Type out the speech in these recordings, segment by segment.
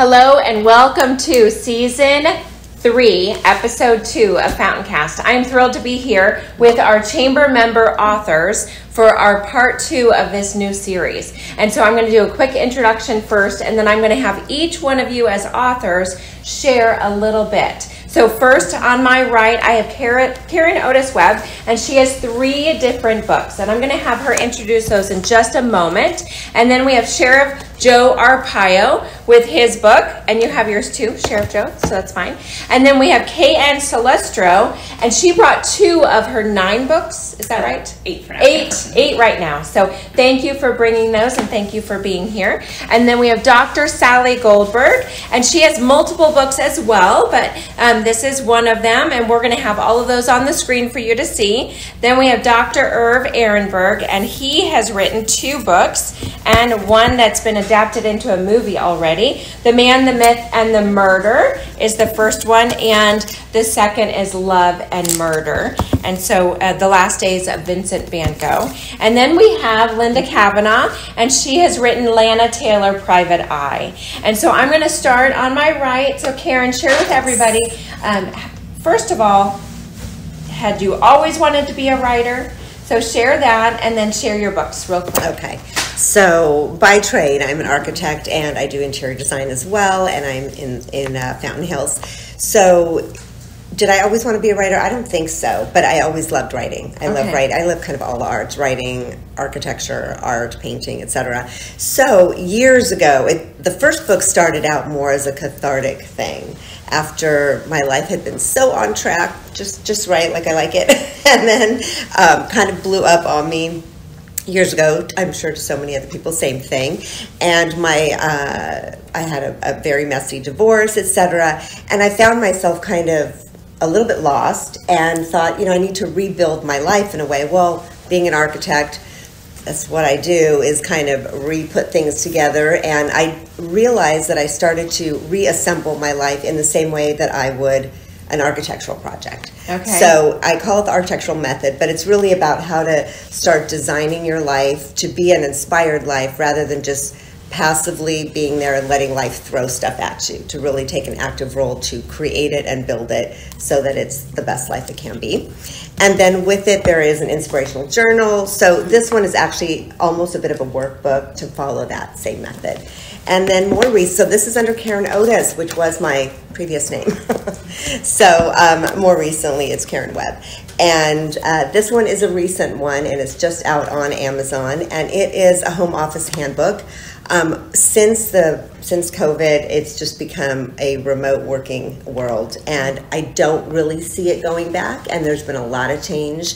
Hello and welcome to Season 3, Episode 2 of FountainCast. I'm thrilled to be here with our chamber member authors for our Part 2 of this new series. And so I'm going to do a quick introduction first, and then I'm going to have each one of you as authors share a little bit. So first, on my right, I have Karen Otis Webb, and she has 3 different books. And I'm going to have her introduce those in just a moment. And then we have Sheriff Joe Arpaio with his book, and you have yours too, Sheriff Joe, so that's fine. And then we have K.N. Salustro, and she brought 2 of her 9 books. Is that right? 8 for now. 8 right now. So thank you for bringing those, and thank you for being here. And then we have Dr. Sally Goldberg, and she has multiple books as well, but this is one of them, and we're going to have all of those on the screen for you to see. Then we have Dr. Irv Arenburg, and he has written 2 books, and one that's been adapted into a movie already. The Man, the Myth, and the Murder is the first one, and the second is Love and Murder. And so The Last Days of Vincent Van Gogh. And then we have Linda Kavanagh, and she has written Lana Taylor, Private Eye. And so I'm going to start on my right. So Karen, share with everybody, first of all, had you always wanted to be a writer? So share that, and then share your books real quick. Okay. So by trade, I'm an architect, and I do interior design as well, and I'm in Fountain Hills. So did I always want to be a writer? I don't think so, but I always loved writing. I love writing. I love kind of all the arts, writing, architecture, art, painting, etc. So years ago, the first book started out more as a cathartic thing. After my life had been so on track, just right, like I like it, and then kind of blew up on me years ago. I'm sure to so many other people, same thing. And I had a very messy divorce, etc. And I found myself kind of a little bit lost and thought, I need to rebuild my life in a way. Well, being an architect, that's what I do, is kind of re-put things together. And I realized that I started to reassemble my life in the same way that I would an architectural project. Okay. So I call it the architectural method, but it's really about how to start designing your life to be an inspired life rather than just passively being there and letting life throw stuff at you, to really take an active role to create it and build it so that it's the best life it can be. And then with it, there is an inspirational journal. So this one is actually almost a bit of a workbook to follow that same method. And then more recent, so this is under Karen Otis, which was my previous name. So more recently, it's Karen Webb. And this one is a recent one, and it's just out on Amazon. And it is a home office handbook. Since COVID, it's just become a remote working world, and I don't really see it going back. And there's been a lot of change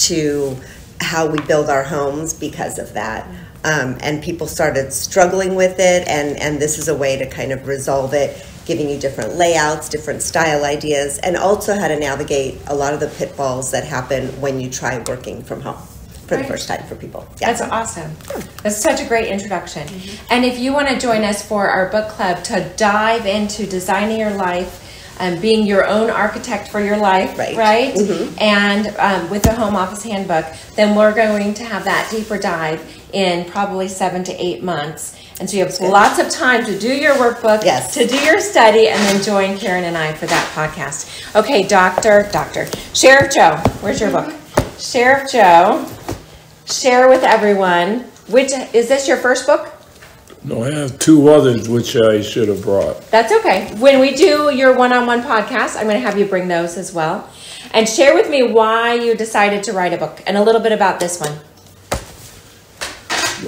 to how we build our homes because of that. And people started struggling with it, and this is a way to kind of resolve it, giving you different layouts, different style ideas, and also how to navigate a lot of the pitfalls that happen when you try working from home for the first time for people. Yeah. That's awesome. That's such a great introduction. And if you want to join us for our book club to dive into designing your life, being your own architect for your life, right? And with the home office handbook, then we're going to have that deeper dive in probably 7 to 8 months. And so you have lots of time to do your workbook, to do your study, and then join Karen and I for that podcast. Okay, Sheriff Joe, where's your book? Sheriff Joe, share with everyone, is this your first book? No, I have 2 others which I should have brought. That's okay. When we do your one-on-one podcast, I'm going to have you bring those as well. And share with me why you decided to write a book and a little bit about this one.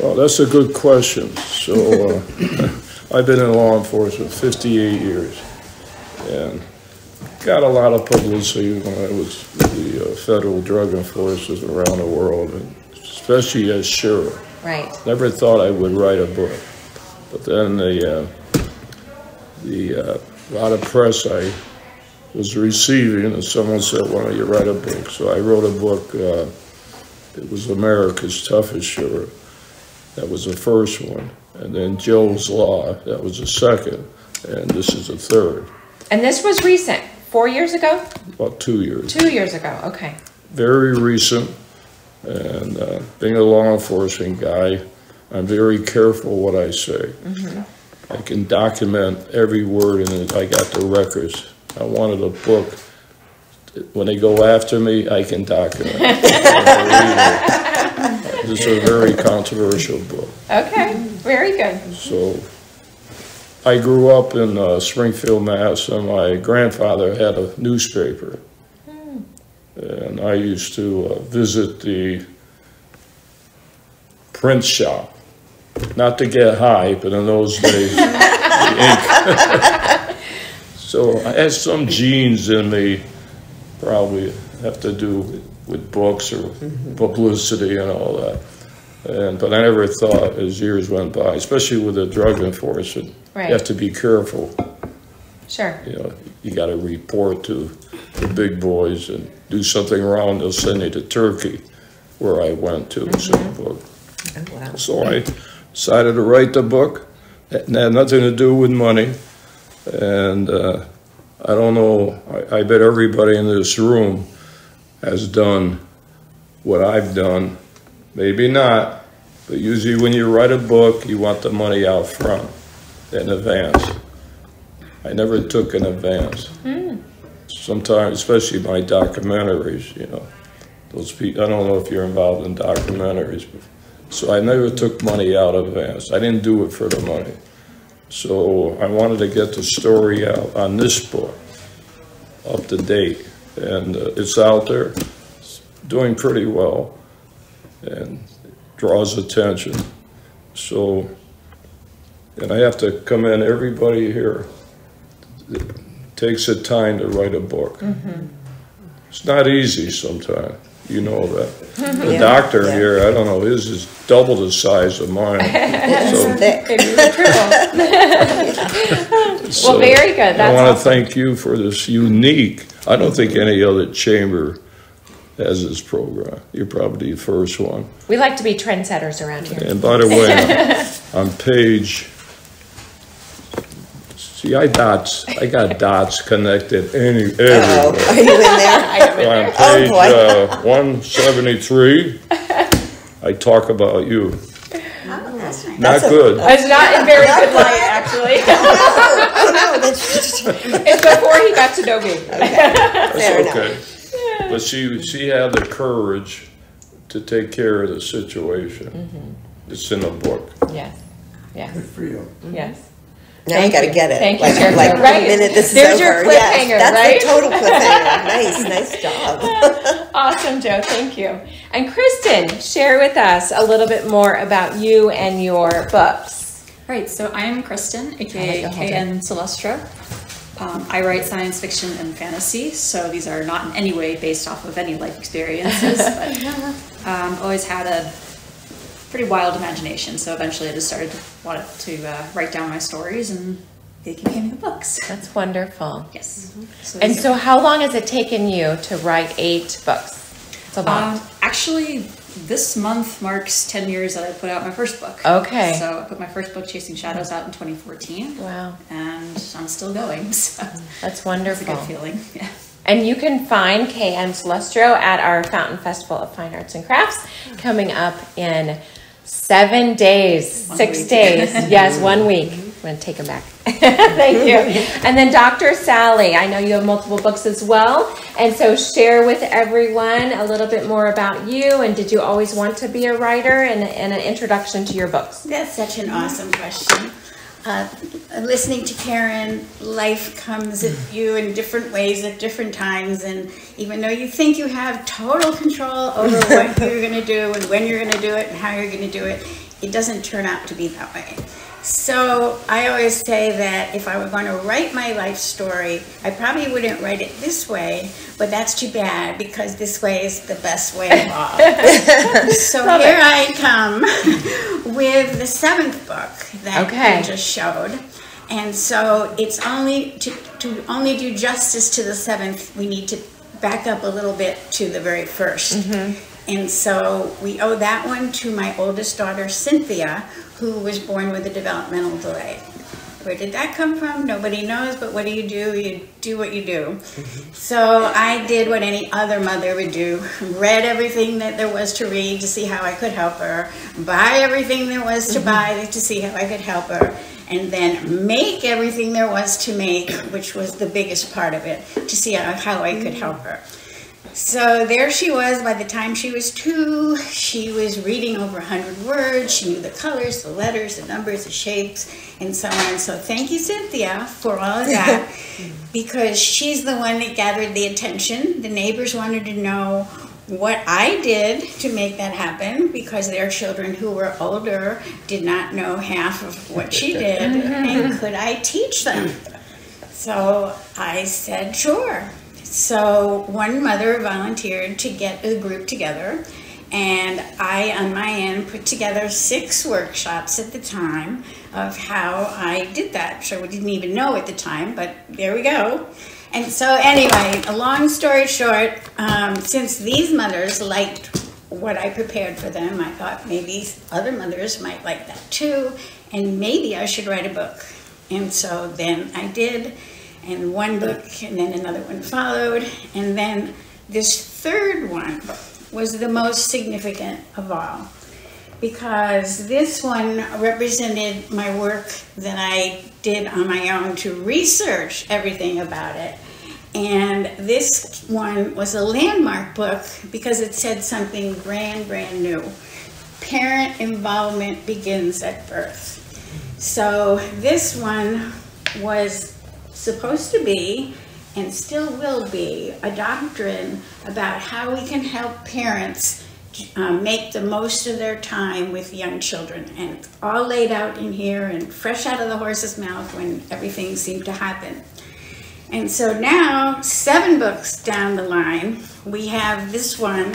Well, that's a good question. So I've been in law enforcement 58 years and got a lot of publicity when I was with the federal drug enforcement around the world, and especially as sheriff. Right. Never thought I would write a book. But then the lot of press I was receiving, and someone said, why don't you write a book? So I wrote a book. It was America's Toughest Sheriff. That was the first one. And then Joe's Law, that was the second. And this is the third. And this was recent, 4 years ago? About 2 years. 2 years ago, okay. Very recent. And being a law enforcement guy, I'm very careful what I say. I can document every word in it. I got the records. I wanted a book. When they go after me, I can document it. This is a very controversial book. Okay, very good. So I grew up in Springfield, Mass, and my grandfather had a newspaper. And I used to visit the print shop, not to get high, but in those days, the ink. So I had some genes in me, probably have to do with books or publicity and all that. But I never thought, as years went by, especially with the drug enforcement, Right. you have to be careful. Sure. You know, you got to report to the big boys, and do something wrong, they'll send you to Turkey, where I went to. So, Oh, wow. so I decided to write the book. It had nothing to do with money. And I don't know, I bet everybody in this room has done what I've done. Maybe not, but usually when you write a book, you want the money out front in advance. I never took an advance. Sometimes, especially my documentaries, you know, those people, I don't know if you're involved in documentaries, but, so I never took money out of advance. I didn't do it for the money. So I wanted to get the story out on this book, up to date. And it's out there, it's doing pretty well, and draws attention. So, and I have to commend everybody here that takes the time to write a book. It's not easy sometimes, you know that. The doctor here, I don't know, his is double the size of mine. So, Well, very good. That's I want to awesome. thank you for this unique, I don't think any other chamber has this program. You're probably the first one. We like to be trendsetters around here. And by the way, on page, see, I got dots connected everywhere. Are you in there? On page 173, I talk about you. Not good. It's not in very good light, actually. Oh, no, that's It's before he got to know me. That's Fair enough. okay. But she had the courage to take care of the situation. It's in the book. Yes. Yes. Good for you. Yes. Now you got to get it. Thank you, like, Sheriff. like Right. the minute this There's is your over. cliffhanger, Yes, that's right? the total cliffhanger. Nice job. Awesome, Joe. Thank you. And Kristen, share with us a little bit more about you and your books. Right, so I am Kristen, aka KN Salustro. I write science fiction and fantasy, so these are not in any way based off of any life experiences, but always had a pretty wild imagination, so eventually I just wanted to write down my stories, and they became the books. That's wonderful. Yes. And so how long has it taken you to write 8 books? It's a lot. Actually, this month marks 10 years that I put out my first book. Okay. So I put my first book, Chasing Shadows, out in 2014. Wow. And I'm still going, so That's it's wonderful. a good feeling. Yeah. And you can find KN Salustro at our Fountain Festival of Fine Arts and Crafts coming up in 7 days, 6 days. Yes, 1 week. I'm going to take them back. Thank you. And then Dr. Sally, I know you have multiple books as well. And so share with everyone a little bit more about you. And did you always want to be a writer, and an introduction to your books? That's such an awesome question. Listening to Karen, life comes at you in different ways at different times, and even though you think you have total control over what you're going to do and when you're going to do it and how you're going to do it, it doesn't turn out to be that way. So I always say that if I were going to write my life story, I probably wouldn't write it this way, but that's too bad because this way is the best way of all. So here I come with the 7th book that you just showed. And so it's only to only do justice to the 7th, we need to back up a little bit to the very first. And so we owe that one to my oldest daughter, Cynthia, who was born with a developmental delay. Where did that come from? Nobody knows, but what do? You do what you do. So I did what any other mother would do. Read everything that there was to read to see how I could help her. Buy everything there was to buy to see how I could help her. And then make everything there was to make, which was the biggest part of it, to see how I could help her. So there she was. By the time she was 2, she was reading over 100 words. She knew the colors, the letters, the numbers, the shapes, and so on. So thank you, Cynthia, for all of that, because she's the one that gathered the attention. The neighbors wanted to know what I did to make that happen, because their children who were older did not know half of what she did, and could I teach them? So I said, sure. So one mother volunteered to get a group together, and I, on my end, put together 6 workshops at the time of how I did that. So we didn't even know at the time, but there we go. And so anyway, a long story short, since these mothers liked what I prepared for them, I thought maybe other mothers might like that too, and maybe I should write a book. And so then I did. And one book, and then another one followed, and then this third one was the most significant of all, because this one represented my work that I did on my own to research everything about it. And this one was a landmark book because it said something brand new. Parent involvement begins at birth. So this one was supposed to be, and still will be, a doctrine about how we can help parents make the most of their time with young children, and it's all laid out in here and fresh out of the horse's mouth when everything seemed to happen. And so now, 7 books down the line, we have this one,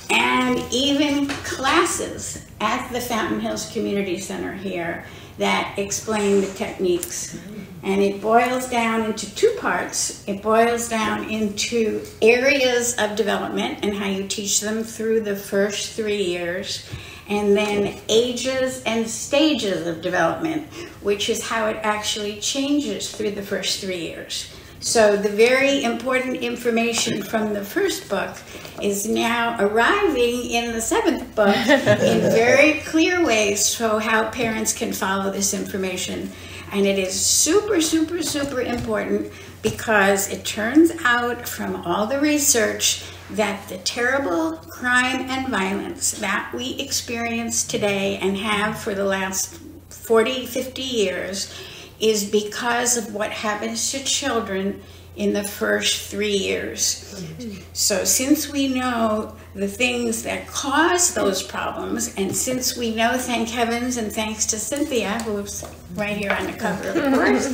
and even classes at the Fountain Hills Community Center here that explain the techniques. And it boils down into 2 parts. It boils down into areas of development and how you teach them through the first 3 years, and then ages and stages of development, which is how it actually changes through the first 3 years. So the very important information from the first book is now arriving in the 7th book in very clear ways, so how parents can follow this information. And it is super, super, super important, because it turns out from all the research that the terrible crime and violence that we experience today and have for the last 40, 50 years is because of what happens to children in the first 3 years. So since we know the things that cause those problems, and since we know, thank heavens and thanks to Cynthia, who's right here on the cover of the course,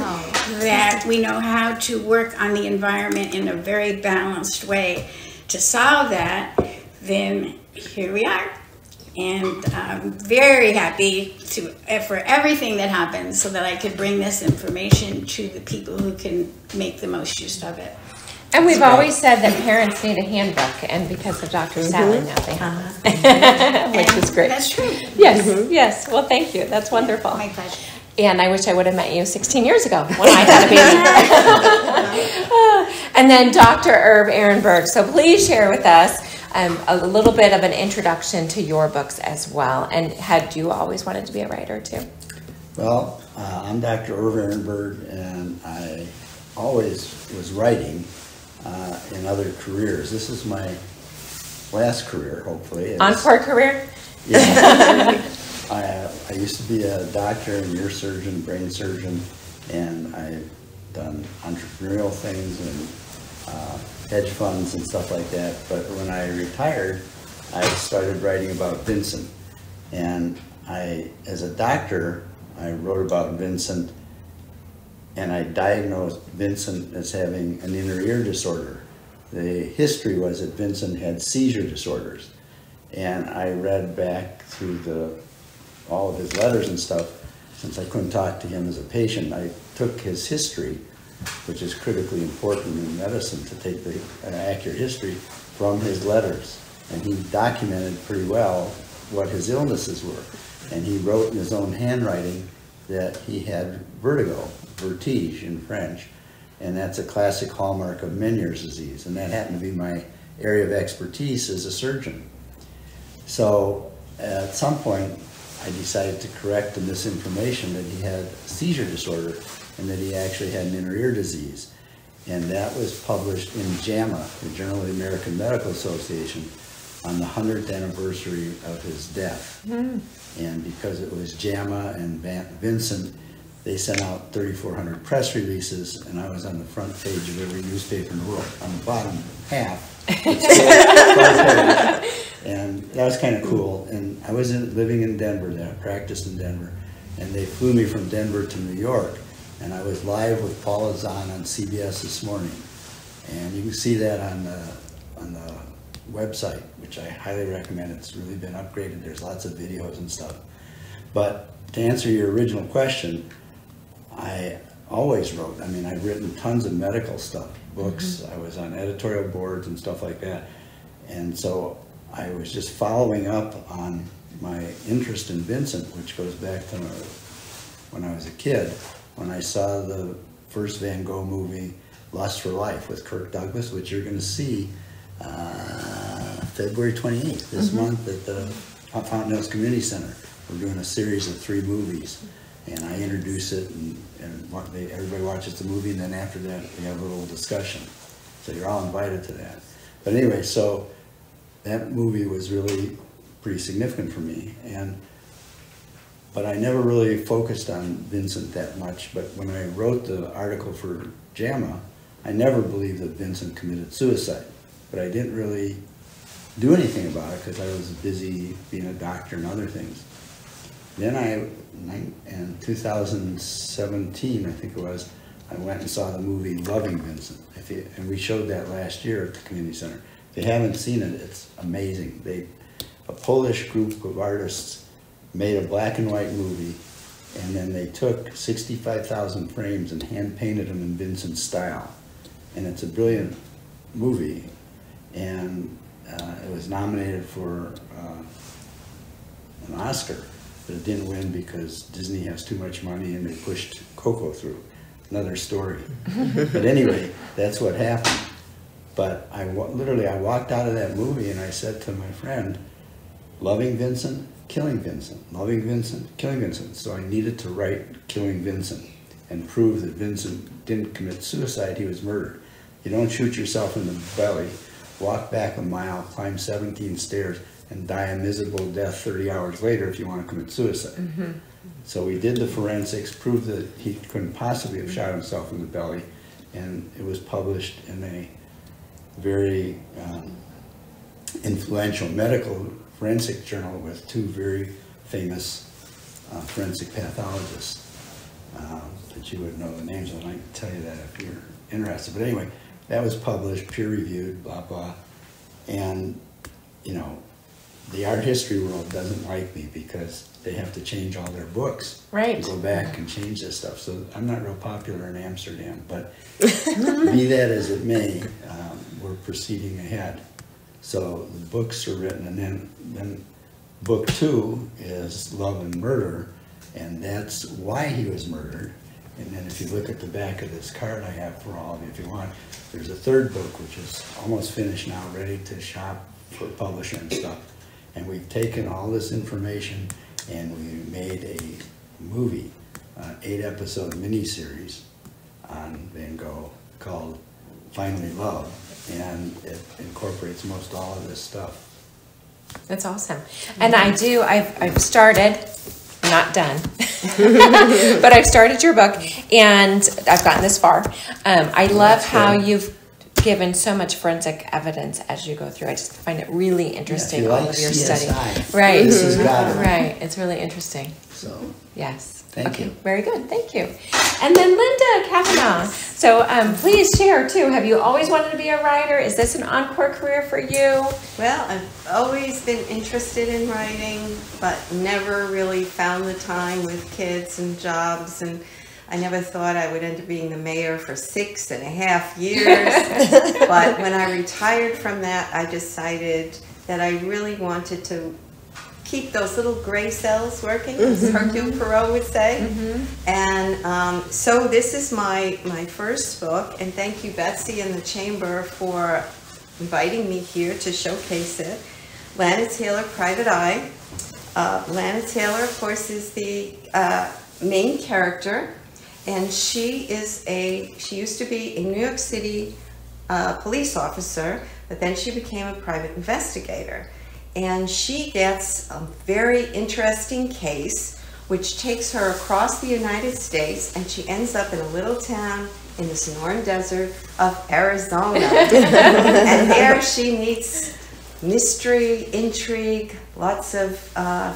that we know how to work on the environment in a very balanced way to solve that, then here we are. And I'm very happy for everything that happens, so that I could bring this information to the people who can make the most use of it. And we've always said that parents need a handbook, and because of Dr. Sally now they have which is great. That's true. Yes, yes. Well, thank you. That's wonderful. My pleasure. And I wish I would have met you 16 years ago when I had a baby. And then Dr. Irv Arenburg. So please share with us a little bit of an introduction to your books as well. And had you always wanted to be a writer too? Well, I'm Dr. Irv Arenburg, and I always was writing in other careers. This is my last career, hopefully. Encore career? Yeah. I used to be a doctor and ear surgeon, brain surgeon, and I've done entrepreneurial things and hedge funds and stuff like that. But when I retired, I started writing about Vincent. And as a doctor, I wrote about Vincent, and I diagnosed Vincent as having an inner ear disorder. The history was that Vincent had seizure disorders. And I read back through all of his letters and stuff. Since I couldn't talk to him as a patient, I took his history, which is critically important in medicine, to take an accurate history from his letters. And he documented pretty well what his illnesses were. And he wrote in his own handwriting that he had vertigo, vertige in French, and that's a classic hallmark of Meniere's disease, and that happened to be my area of expertise as a surgeon. So at some point, I decided to correct the misinformation that he had seizure disorder and that he actually had an inner ear disease. And that was published in JAMA, the Journal of the American Medical Association, on the 100th anniversary of his death. And because it was JAMA and Vincent, they sent out 3,400 press releases, and I was on the front page of every newspaper in the world. On the bottom half, and that was kind of cool. And I was living in Denver then, I practiced in Denver, and they flew me from Denver to New York, and I was live with Paula Zahn on CBS This Morning. And you can see that on the website, which I highly recommend. It's really been upgraded. There's lots of videos and stuff. But to answer your original question, I always wrote. I mean, I've written tons of medical stuff, books. I was on editorial boards and stuff like that. And so I was just following up on my interest in Vincent, which goes back to when I was a kid, when I saw the first Van Gogh movie, Lust for Life, with Kirk Douglas, which you're going to see February 28th, this month at the Fountain Hills Community Center. We're doing a series of 3 movies, and I introduce it, and everybody watches the movie, and then after that we have a little discussion. So you're all invited to that. But anyway, so that movie was really pretty significant for me, but I never really focused on Vincent that much. But when I wrote the article for JAMA, I never believed that Vincent committed suicide, but I didn't really do anything about it because I was busy being a doctor and other things. Then in 2017, I think it was, I went and saw the movie Loving Vincent, and we showed that last year at the community center. If you haven't seen it, it's amazing. A Polish group of artists made a black and white movie, and then they took 65,000 frames and hand painted them in Vincent's style. And it's a brilliant movie, and it was nominated for an Oscar, but it didn't win because Disney has too much money and they pushed Coco through. Another story. But anyway, that's what happened. But I walked out of that movie and I said to my friend, loving Vincent, killing Vincent, loving Vincent, killing Vincent. So I needed to write Killing Vincent and prove that Vincent didn't commit suicide, he was murdered. You don't shoot yourself in the belly, walk back a mile, climb 17 stairs, and die a miserable death 30 hours later if you want to commit suicide. So we did the forensics, proved that he couldn't possibly have shot himself in the belly, and it was published in a very influential medical forensic journal with 2 very famous forensic pathologists that you would know the names of. I can tell you that if you're interested. But anyway, that was published, peer-reviewed, blah, blah. And, you know, the art history world doesn't like me because they have to change all their books. Right. To go back and change this stuff. So I'm not real popular in Amsterdam, but be that as it may, we're proceeding ahead. So the books are written, and then book 2 is Love and Murder, and that's why he was murdered. And then if you look at the back of this card I have for all of you, if you want, there's a 3rd book which is almost finished now, ready to shop for publisher and stuff. And we've taken all this information and we made a movie, 8-episode miniseries on Van Gogh called Finally Love, and it incorporates most all of this stuff. That's awesome. And I've started, I'm not done, but I've started your book and I've gotten this far. I love how you've given so much forensic evidence as you go through. I just find it really interesting, all of your study. Right. This has got it. Right. It's really interesting. So, yes. Thank you. Very good. Thank you. And then Linda Kavanagh. So please share too. Have you always wanted to be a writer? Is this an encore career for you? Well, I've always been interested in writing, but never really found the time with kids and jobs, and I never thought I would end up being the mayor for 6.5 years. But when I retired from that, I decided that I really wanted to keep those little gray cells working, as Hercule Poirot would say. And so this is my first book, and thank you, Betsy and the Chamber, for inviting me here to showcase it. Lana Taylor, Private Eye. Lana Taylor, of course, is the main character, and she used to be a New York City police officer, but then she became a private investigator. And she gets a very interesting case which takes her across the United States, and she ends up in a little town in the Sonoran Desert of Arizona. And there she meets mystery, intrigue, lots of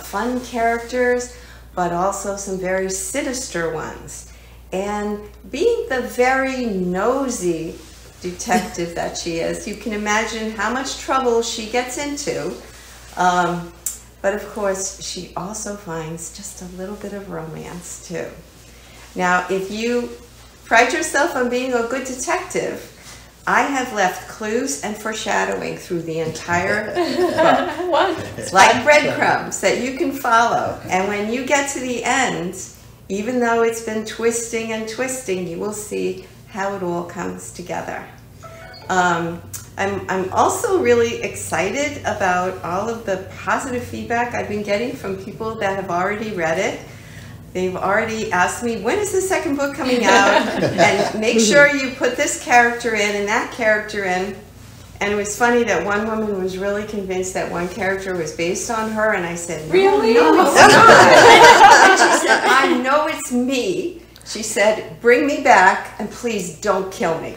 fun characters, but also some very sinister ones. And being the very nosy detective that she is, you can imagine how much trouble she gets into. But of course, she also finds just a little bit of romance too. Now, if you pride yourself on being a good detective, I have left clues and foreshadowing through the entire book. It's like breadcrumbs that you can follow. And when you get to the end, even though it's been twisting and twisting, you will see how it all comes together. I'm also really excited about all of the positive feedback I've been getting from people that have already read it. They've already asked me, when is the second book coming out? And make sure you put this character in and that character in. And it was funny that one woman was really convinced that one character was based on her, and I said, really? No, it's not. And she said, I know it's me. She said, bring me back, and please don't kill me.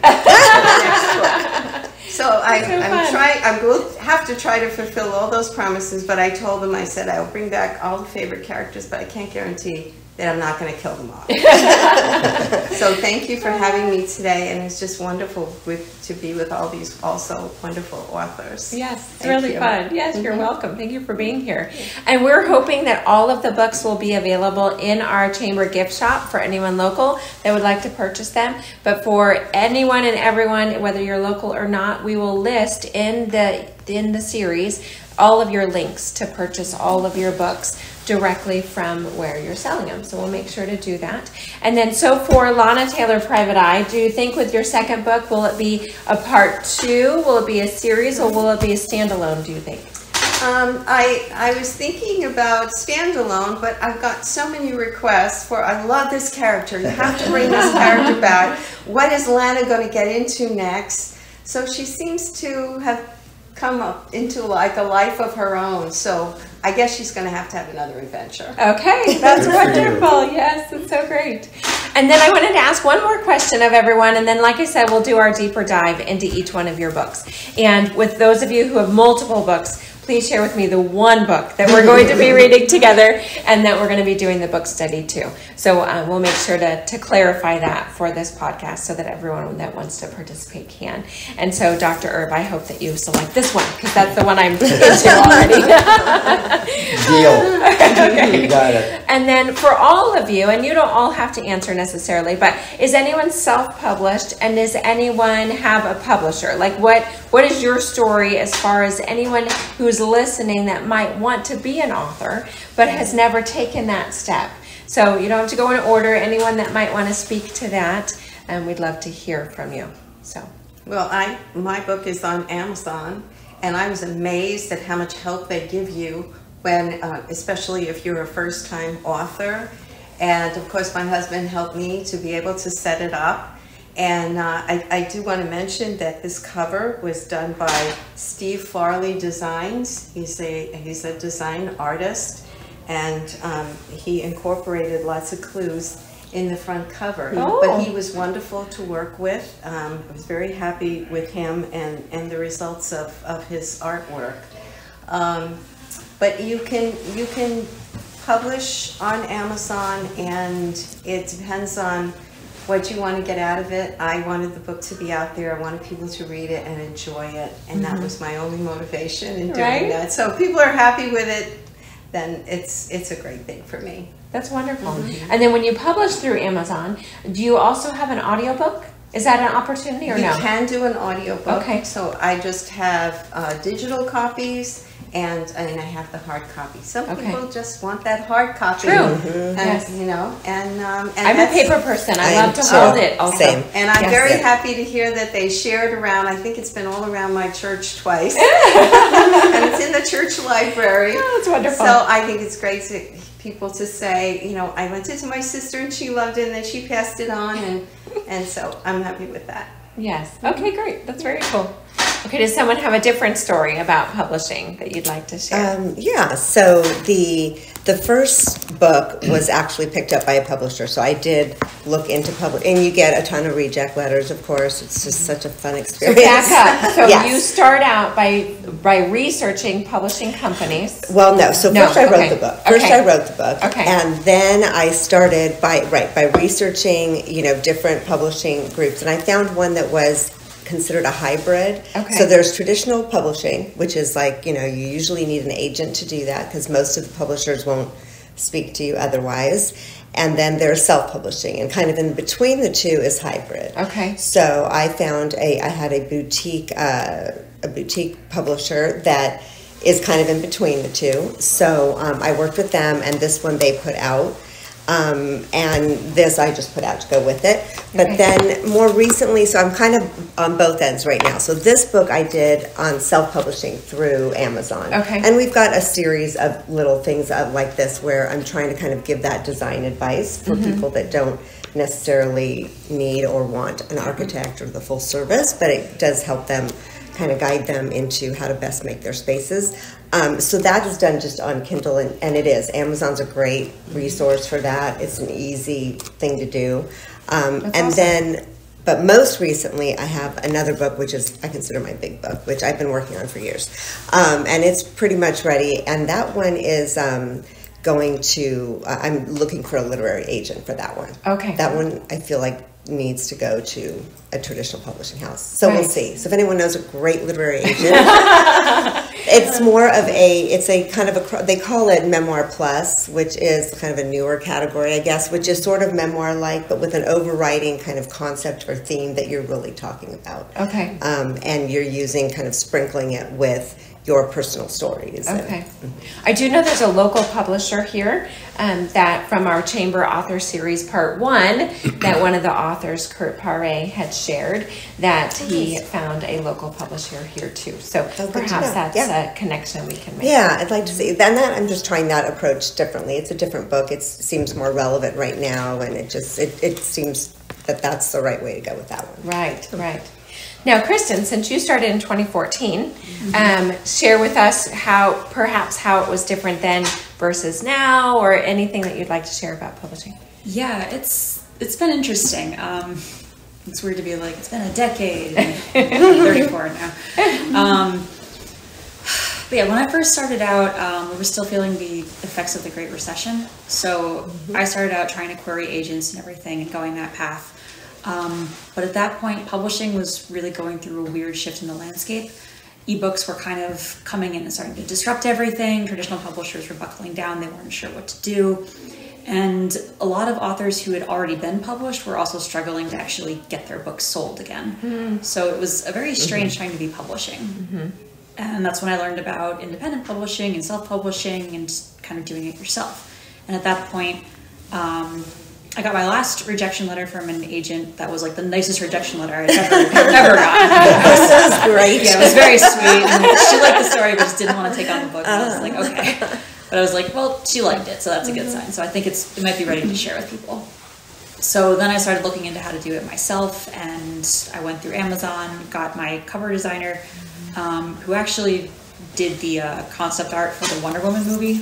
So I'm going to have to try to fulfill all those promises, but I told them, I said, I'll bring back all the favorite characters, but I can't guarantee that I'm not going to kill them all. So thank you for having me today, and it's just wonderful to be with all these also wonderful authors. Yes, it's really fun. Yes, you're welcome. Thank you for being here. And we're hoping that all of the books will be available in our Chamber gift shop for anyone local that would like to purchase them. But for anyone and everyone, whether you're local or not, we will list in the series all of your links to purchase all of your books directly from where you're selling them. So we'll make sure to do that. And then, so for Lana Taylor, Private Eye, do you think with your second book, will it be a part 2? Will it be a series, or will it be a standalone, do you think? I was thinking about standalone, but I've got so many requests for, I love this character, you have to bring this character back. What is Lana going to get into next? So she seems to have come up into like a life of her own. So I guess she's going to have another adventure. Okay, that's wonderful. Yes, it's so great. And then I wanted to ask one more question of everyone, and then, like I said, we'll do our deeper dive into each one of your books. And with those of you who have multiple books, please share with me the one book that we're going to be reading together, and that we're going to be doing the book study too. So we'll make sure to clarify that for this podcast so that everyone that wants to participate can. And so, Dr. Irv, I hope that you select this one, because that's the one I'm into already. Deal. Okay. You got it. And then for all of you, and you don't all have to answer necessarily, but is anyone self-published, and does anyone have a publisher? Like what is your story as far as anyone who's listening that might want to be an author but has never taken that step? So you don't have to go in order. Anyone that might want to speak to that, and we'd love to hear from you. So, well, my book is on Amazon, and I was amazed at how much help they give you when, especially if you're a first-time author. And of course, my husband helped me to be able to set it up. And I do want to mention that this cover was done by Steve Farley Designs. He's a design artist, and he incorporated lots of clues in the front cover. Oh. But he was wonderful to work with. I was very happy with him and the results of his artwork. But you can publish on Amazon, and it depends on what you want to get out of it. I wanted the book to be out there. I wanted people to read it and enjoy it, and that was my only motivation in doing that. So if people are happy with it, then it's a great thing for me. That's wonderful. And then when you publish through Amazon, do you also have an audiobook? Is that an opportunity or no? You can do an audiobook. Okay. So I just have digital copies, and I have the hard copy. Some Okay. people just want that hard copy. True. And, Yes. you know, and I'm a that's- paper person. I I love to am too. hold it also. Same. And I'm Yes. very Yeah. happy to hear that they shared around. I think it's been all around my church twice. And it's in the church library. Oh, that's wonderful. So I think it's great to people to say, you know, I lent it to my sister and she loved it and then she passed it on. And so I'm happy with that. Yes. Okay, great. That's very cool. Okay, does someone have a different story about publishing that you'd like to share? Yeah, so the first book was actually picked up by a publisher, so I did look into and you get a ton of reject letters, of course. It's just such a fun experience. Back up. So Yes. you start out by researching publishing companies. Well, no. So No, first I wrote okay. the book. First Okay. I wrote the book, Okay. and then I started by researching, you know, different publishing groups, and I found one that was considered a hybrid. Okay. So there's traditional publishing, which is like, you know, you usually need an agent to do that because most of the publishers won't speak to you otherwise. And then there's self-publishing, and kind of in between the two is hybrid. Okay. So I found I had a boutique publisher that is kind of in between the two. So I worked with them, and this one they put out. And this I just put out to go with it. But Okay. then more recently, so I'm kind of on both ends right now. So this book I did on self-publishing through Amazon. Okay. And we've got a series of little things like this where I'm trying to kind of give that design advice for people that don't necessarily need or want an architect or the full service, but it does help them kind of guide them into how to best make their spaces. So that is done just on Kindle, and it is. Amazon's a great resource for that. It's an easy thing to do. But most recently, I have another book, which is, I consider my big book, which I've been working on for years. And it's pretty much ready. And that one is going to, I'm looking for a literary agent for that one. Okay. That one, I feel like, needs to go to a traditional publishing house. So we'll Right. see. So if anyone knows a great literary agent, it's more of it's a kind of they call it Memoir Plus, which is kind of a newer category, I guess, which is sort of memoir-like, but with an overriding kind of concept or theme that you're really talking about. Okay. And you're using, kind of sprinkling it with your personal stories. Okay. I do know there's a local publisher here that from our Chamber Author Series Part 1 that one of the authors, Kurt Paré, had shared that he found a local publisher here too. So good to perhaps know. that's Yeah. a connection we can make. Yeah, I'd like to see. Then that I'm just trying that approach differently. It's a different book. It seems more relevant right now, and it seems that that's the right way to go with that one. Right, right. Now, Kristen, since you started in 2014, share with us how it was different then versus now, or anything that you'd like to share about publishing. Yeah, it's been interesting. It's weird to be like, it's been a decade. I'm 34 now. But yeah, when I first started out, we were still feeling the effects of the Great Recession. So I started out trying to query agents and everything and going that path. But at that point, publishing was really going through a weird shift in the landscape. Ebooks were kind of coming in and starting to disrupt everything. Traditional publishers were buckling down. They weren't sure what to do. And a lot of authors who had already been published were also struggling to actually get their books sold again. So it was a very strange time to be publishing. And that's when I learned about independent publishing and self-publishing and just kind of doing it yourself. And at that point, I got my last rejection letter from an agent that was like the nicest rejection letter I'd ever gotten. This is great. Yeah, it was very sweet. And she liked the story, but just didn't want to take on the book. And I was like, okay. But I was like, well, she liked it, so that's a good sign. So I think it might be ready to share with people. So then I started looking into how to do it myself, and I went through Amazon, got my cover designer, who actually did the concept art for the Wonder Woman movie.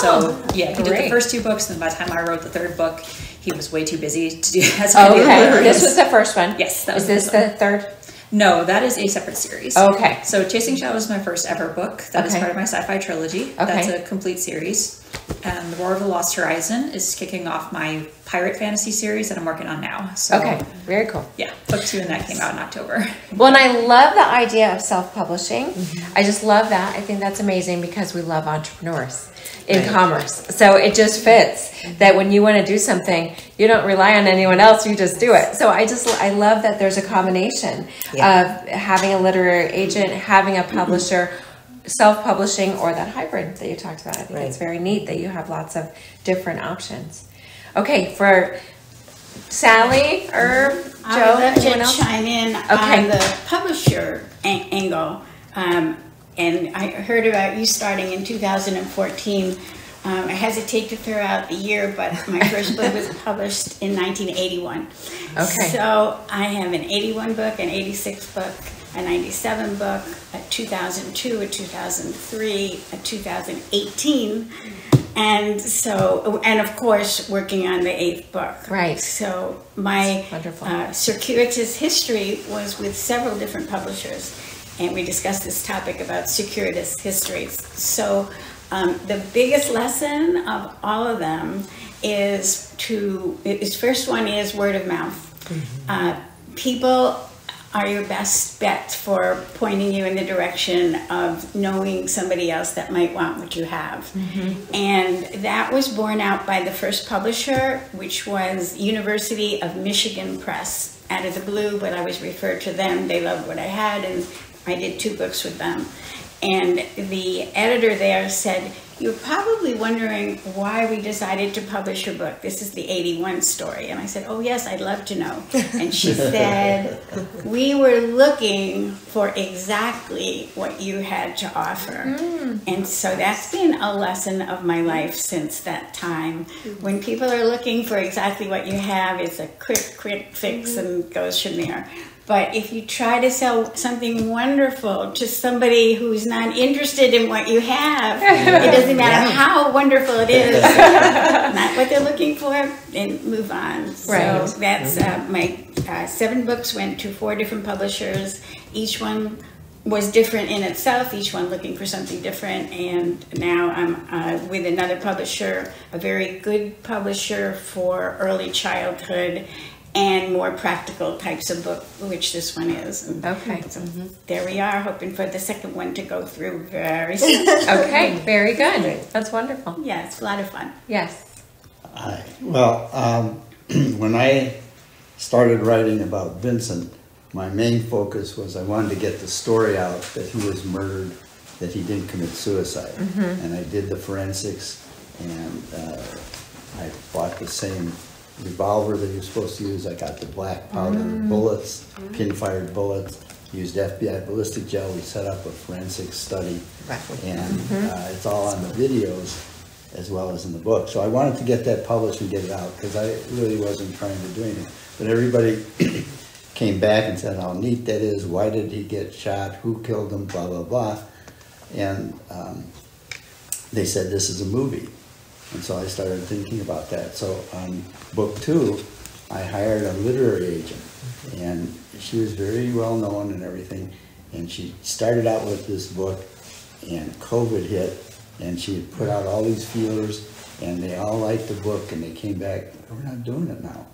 So yeah, he did the first 2 books, and by the time I wrote the 3rd book, he was way too busy to do that. Okay, this was the first one. Yes, that was this the 3rd? No, that is a separate series. Okay. So Chasing Shadows is my first ever book. That is part of my sci-fi trilogy. Okay. That's a complete series. And The War of the Lost Horizon is kicking off my pirate fantasy series that I'm working on now. So, okay, very cool. Yeah, book 2 and that came out in October. Well, and I love the idea of self-publishing. I just love that. I think that's amazing because we love entrepreneurs in commerce. So it just fits that when you want to do something, you don't rely on anyone else, you just do it. So I love that there's a combination of having a literary agent, having a publisher, self-publishing or that hybrid that you talked about. I think Right. it's very neat that you have lots of different options. Okay, for Sally, Irv, I Joe, would love anyone to else? chime in Okay. on the publisher angle. And I heard about you starting in 2014. I hesitate to throw out the year, but my first book was published in 1981. Okay. So I have an 81 book, an 86 book, a 97 book, a 2002, a 2003, a 2018. And so, and of course, working on the 8th book. Right. So my Wonderful. circuitous history was with several different publishers, and we discussed this topic about circuitous histories. So the biggest lesson of all of them is first one is word of mouth. People are your best bet for pointing you in the direction of knowing somebody else that might want what you have. And that was borne out by the first publisher, which was University of Michigan Press. Out of the blue, but I was referred to them. They loved what I had, and I did 2 books with them. And the editor there said, "You're probably wondering why we decided to publish your book. This is the 81 story." And I said, "Oh yes, I'd love to know." And she said, "We were looking for exactly what you had to offer." And so that's been a lesson of my life since that time. When people are looking for exactly what you have, it's a quick fix and goes from there. But if you try to sell something wonderful to somebody who's not interested in what you have, it doesn't matter how wonderful it is, not what they're looking for, then move on. Right. So that's my 7 books went to 4 different publishers. Each one was different in itself, each one looking for something different. And now I'm with another publisher, a very good publisher for early childhood and more practical types of book, which this one is. And Okay. so there we are, hoping for the second one to go through very soon. Okay, very good. That's wonderful. Yeah, it's a lot of fun. Yes. Hi. Well, when I started writing about Vincent, my main focus was I wanted to get the story out that he was murdered, that he didn't commit suicide. And I did the forensics, and I bought the same revolver that you're supposed to use. I got the black powder bullets, pin-fired bullets, used FBI ballistic gel. We set up a forensic study, and it's all on the videos as well as in the book. So I wanted to get that published and get it out, because I really wasn't trying to do anything. But everybody came back and said how neat that is, why did he get shot, who killed him, blah, blah, blah. And they said this is a movie. And so I started thinking about that. So on book 2, I hired a literary agent, and she was very well known and everything. And she started out with this book, and COVID hit, and she had put out all these feelers, and they all liked the book, and they came back, "We're not doing it now."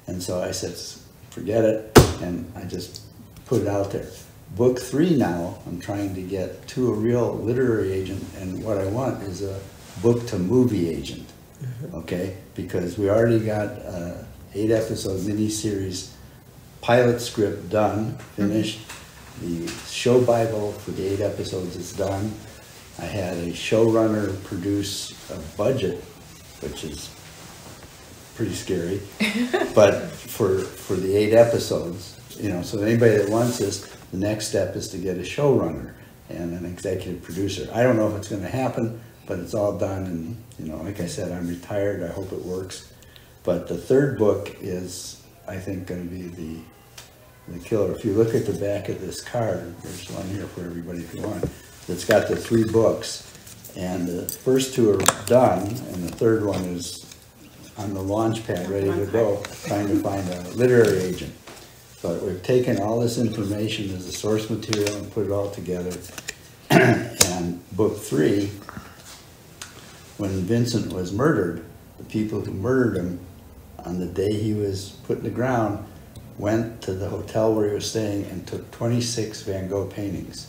And so I said, forget it, and I just put it out there. Book 3 now, I'm trying to get to a real literary agent, and what I want is a book to movie agent, okay? Because we already got 8-episode miniseries pilot script done, finished. The show Bible for the 8 episodes is done. I had a showrunner produce a budget, which is pretty scary, but for the 8 episodes, you know, so anybody that wants this, the next step is to get a showrunner and an executive producer. I don't know if it's going to happen, but it's all done, and you know, like I said, I'm retired. I hope it works. But the 3rd book is, I think, going to be the killer. If you look at the back of this card, there's one here for everybody if you want. It's got the 3 books, and the first 2 are done, and the 3rd one is on the launch pad, ready to go, trying to find a literary agent. But we've taken all this information as a source material and put it all together. And book 3, when Vincent was murdered, the people who murdered him on the day he was put in the ground went to the hotel where he was staying and took 26 Van Gogh paintings.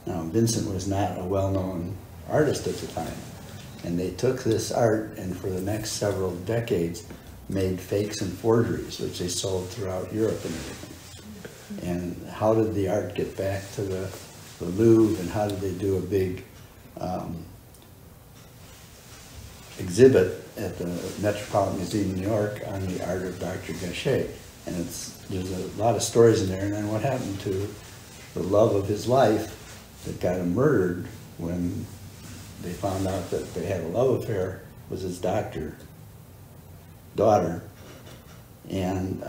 Now, Vincent was not a well-known artist at the time, and they took this art and for the next several decades made fakes and forgeries, which they sold throughout Europe and everything. And how did the art get back to the the Louvre, and how did they do a big exhibit at the Metropolitan Museum in New York on the art of Dr. Gachet. And there's a lot of stories in there, and then what happened to the love of his life that got him murdered when they found out that they had a love affair was his daughter. And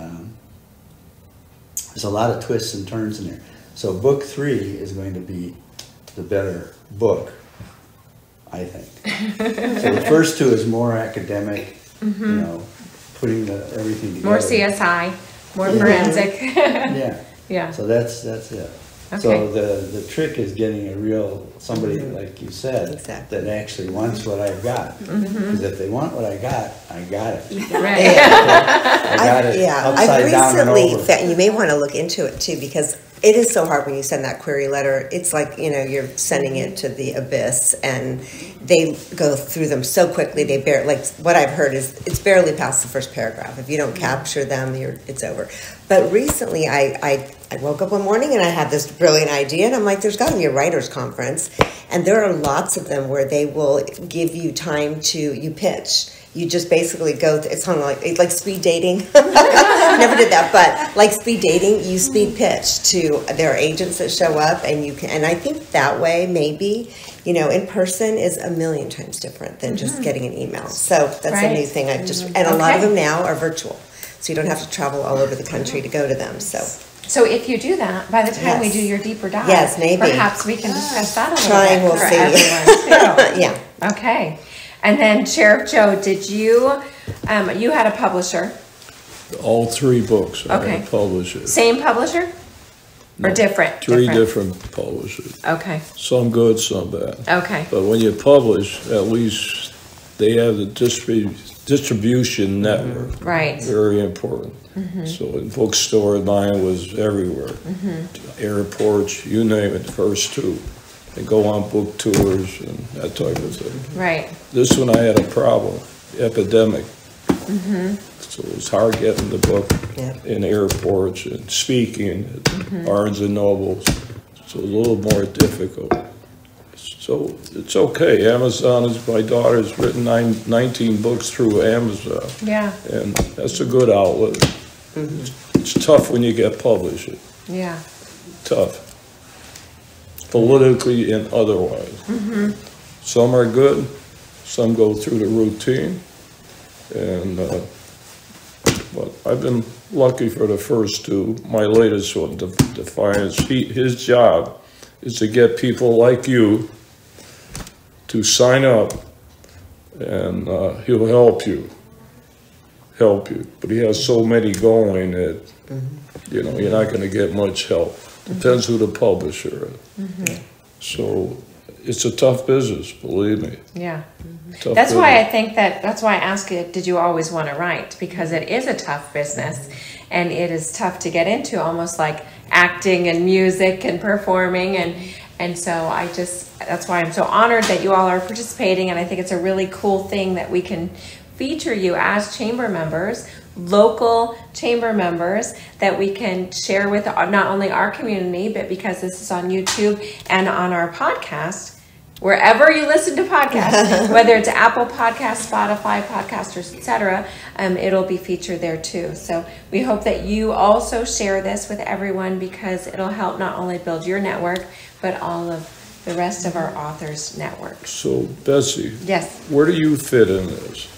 there's a lot of twists and turns in there. So book 3 is going to be the better book, I think. So the first 2 is more academic, you know, putting everything together. More CSI, more forensic. Yeah. Yeah. So that's it. Okay. So the trick is getting a real, somebody like you said, that actually wants what I've got. Because if they want what I got it. Right. I got it upside down and over. Found, you may want to look into it too, because it is so hard when you send that query letter. It's like, you know, you're sending it to the abyss, and they go through them so quickly. They like what I've heard is it's barely past the first paragraph. If you don't capture them, it's over. But recently, I woke up one morning and I had this brilliant idea, and I'm like, there's got to be a writers' conference, and there are lots of them where they will give you time you pitch. You just basically go, it's kind of like speed dating. Never did that, but like speed dating, you speed pitch to their agents that show up, and you can, and I think that way, maybe, you know, in person is a million times different than just getting an email. So that's a new thing I've just, and a lot of them now are virtual. So you don't have to travel all over the country to go to them, So if you do that, by the time we do your deeper dive, maybe. Perhaps we can discuss that a little bit for everyone too. Yeah. Okay. And then Sheriff Joe, did you had a publisher? All 3 books. I had a publisher. Same publisher? Or different? 3 different publishers. Okay. Some good, some bad. Okay. But when you publish, at least they have the distribution network. Right. Very important. So in bookstore, mine was everywhere. Airports, you name it, the first 2. They go on book tours and that type of thing. Right. This one I had a problem, epidemic. So it was hard getting the book in airports and speaking at Barnes and Nobles. So a little more difficult. So it's okay. Amazon my daughter's written 19 books through Amazon. Yeah. And that's a good outlet. It's tough when you get published. Yeah. Tough. Politically and otherwise. Some are good, some go through the routine, and but I've been lucky for the first 2. My latest one, Defiance, his job is to get people like you to sign up, and he'll help you. But he has so many going that you know you're not going to get much help. Depends who the publisher is. So it's a tough business, believe me. Yeah. That's why I think that's why I ask you, did you always want to write? Because it is a tough business, and it is tough to get into, almost like acting and music and performing. And so that's why I'm so honored that you all are participating, and I think it's a really cool thing that we can feature you as chamber members, local chamber members, that we can share with not only our community, but because this is on YouTube and on our podcast, wherever you listen to podcasts, whether it's Apple Podcasts, Spotify Podcasters, etc., it'll be featured there too. So we hope that you also share this with everyone, because it'll help not only build your network, but all of the rest of our authors' network. So Betsy, yes, where do you fit in this?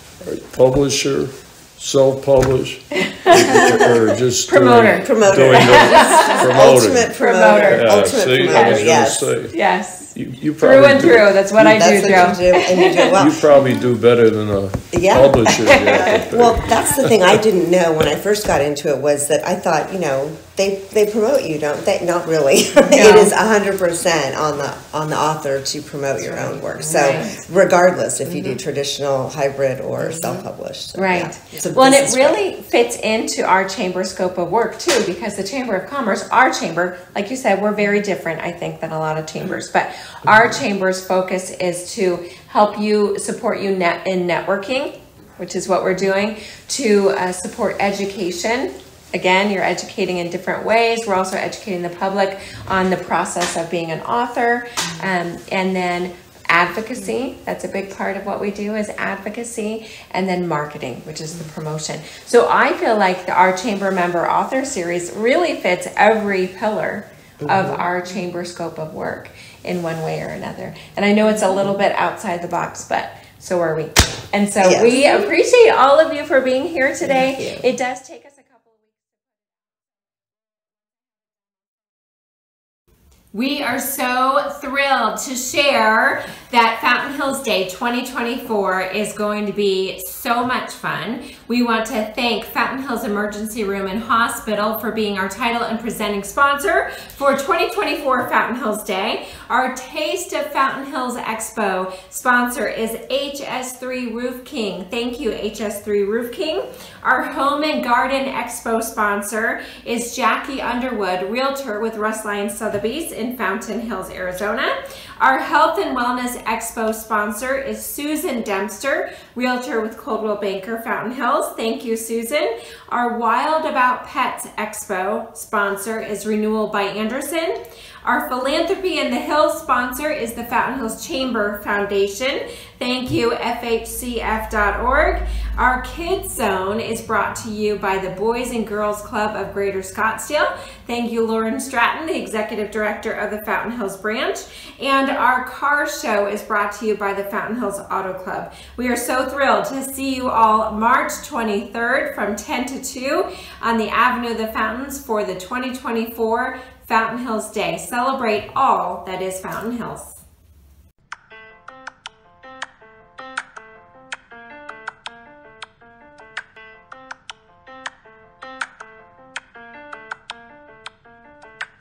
Publisher, self-publish, or just promoter. Ultimate promoter. Yeah, ultimate promoter. Yes. You through probably and through. That's what I do, Joe. And you do well. You probably do better than a publisher. Well, that's the thing I didn't know when I first got into it, was that I thought, you know, they promote you, don't they? Not really. It is 100% on the author to promote your own work. So regardless if you do traditional, hybrid, or self-published. So, right. So well, and it really fits into our chamber scope of work too, because the Chamber of Commerce, our chamber, like you said, we're very different, I think, than a lot of chambers. But our chamber's focus is to help you, support you in networking, which is what we're doing, to support education again, you're educating in different ways. We're also educating the public on the process of being an author. And then advocacy, that's a big part of what we do, is advocacy. And then marketing, which is the promotion. So I feel like our chamber member author series really fits every pillar of our chamber scope of work in one way or another. And I know it's a little bit outside the box, but so are we. And so Yes. we appreciate all of you for being here today. It does take us a couple of weeks. We are so thrilled to share that Fountain Hills Day 2024 is going to be so much fun. We want to thank Fountain Hills Emergency Room and Hospital for being our title and presenting sponsor for 2024 Fountain Hills Day. Our Taste of Fountain Hills Expo sponsor is HS3 Roof King. Thank you, HS3 Roof King. Our Home and Garden Expo sponsor is Jackie Underwood, Realtor with Russ Lyon Sotheby's in Fountain Hills, Arizona. Our Health and Wellness Expo sponsor is Susan Dempster, Realtor with Coldwell Banker, Fountain Hills. Thank you, Susan. Our Wild About Pets Expo sponsor is Renewal by Anderson. Our Philanthropy in the Hills sponsor is the Fountain Hills Chamber Foundation. Thank you, FHCF.org. Our Kids Zone is brought to you by the Boys and Girls Club of Greater Scottsdale. Thank you, Lauren Stratton, the Executive Director of the Fountain Hills branch. And our Car Show is brought to you by the Fountain Hills Auto Club. We are so thrilled to see you all March 23rd from 10 to 2 on the Avenue of the Fountains for the 2024 Fountain Hills Day. Celebrate all that is Fountain Hills.